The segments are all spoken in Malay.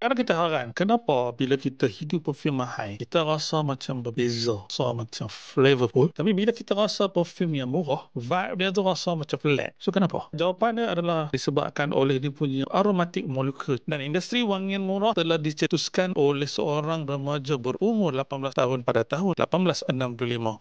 Kadang kita heran, kenapa bila kita hidup perfume mahal, kita rasa macam berbeza, rasa macam flavorful. Tapi bila kita rasa perfume yang murah, vibe dia tu rasa macam flat. So kenapa? Jawapannya adalah disebabkan oleh dia punya aromatic molecule. Dan industri wangian murah telah dicetuskan oleh seorang remaja berumur 18 tahun pada tahun 1865.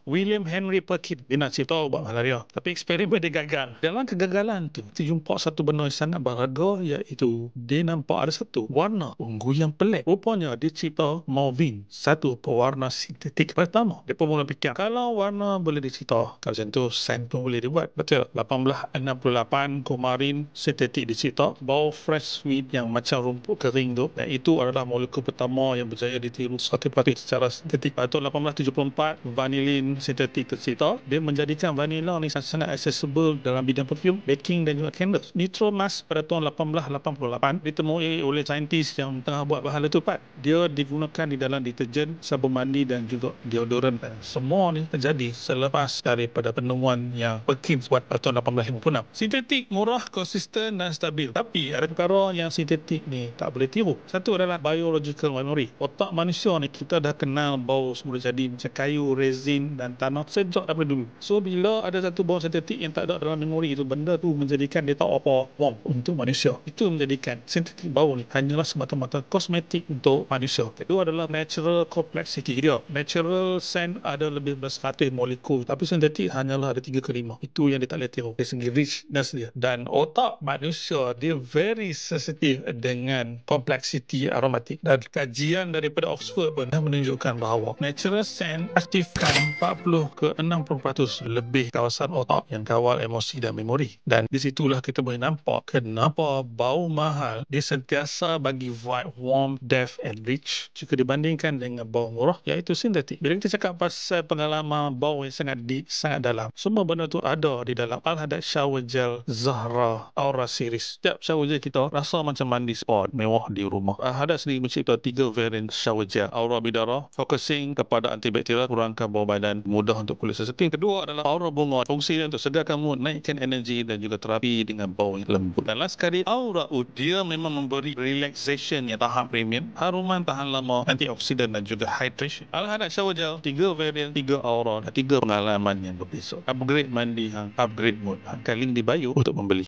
William Henry Perkins. Dia nak cipta ubat malaria. Tapi eksperimen dia gagal. Dalam kegagalan tu, dia jumpa satu benda yang sangat berharga, iaitu dia nampak ada satu warna ungu yang pelik. Rupanya dia cipta Malvin, satu pewarna sintetik. Pertama, dia pun mula fikir, kalau warna boleh dicipta, kalau macam tu scent pun boleh dibuat. Betul. 1868 kumarin sintetik dicipta, bau fresh sweet yang macam rumput kering tu, dan itu adalah molekul pertama yang berjaya ditiru 100% secara sintetik. Pada tahun 1874, vanilin sintetik tercipta. Dia menjadikan vanila ni sangat accessible dalam bidang perfume, baking dan juga candles. Nitromas pada tahun 1888 ditemui oleh saintis yang tengah buat bahan letupan. Dia digunakan di dalam deterjen, sabun mandi dan juga deodoran. Dan semua ni terjadi selepas daripada penemuan yang Perkins buat pada tahun 1856. Sintetik murah, konsisten dan stabil. Tapi ada perkara yang sintetik ni tak boleh tiru. Satu adalah biological memory. Otak manusia ni kita dah kenal bau semula jadi macam kayu, resin dan tanah sejak daripada dulu. So bila ada satu bau sintetik yang tak ada dalam memori itu, benda tu menjadikan dia tak apa warm untuk manusia. Itu menjadikan sintetik bau ni hanyalah semata-mata kosmetik untuk manusia. Kedua adalah natural complexity dia. Natural scent ada lebih dari 100 molekul, tapi sintetik hanyalah ada 3 ke 5. Itu yang dia tak boleh tiru dari segi richness dia. Dan otak manusia dia very sensitive dengan complexity aromatik. Dan kajian daripada Oxford pun menunjukkan bahawa natural scent aktifkan 40 ke 60% lebih kawasan otak yang kawal emosi dan memori. Dan di situlah kita boleh nampak kenapa bau mahal dia sentiasa bagi vibe warm, depth and rich jika dibandingkan dengan bau murah, iaitu sintetik. Bila kita cakap pasal pengalaman bau yang sangat deep, sangat dalam, semua benda tu ada di dalam Al-Haddad Shower Gel Zahra Aura Series. Setiap shower gel kita rasa macam mandi spa mewah di rumah. Al-Haddad sendiri mencipta 3 variant shower gel. Aura Bidara, focusing kepada antibakterial, kurangkan bau badan, mudah untuk kulit sensitif. Kedua adalah Aura Bunga, fungsi dia untuk segarkan mood, naikkan energi dan juga terapi dengan bau yang lembut. Dan last sekali, Aura Oud, dia memang memberi relaxation yang tahap premium, haruman tahan lama, antioksidan dan juga hydration. Al-Haddad Shower Gel, 3 variant, 3 aura dan 3 pengalaman yang berbeza. Upgrade mandi hang, upgrade mood hang. Link di bio untuk membeli.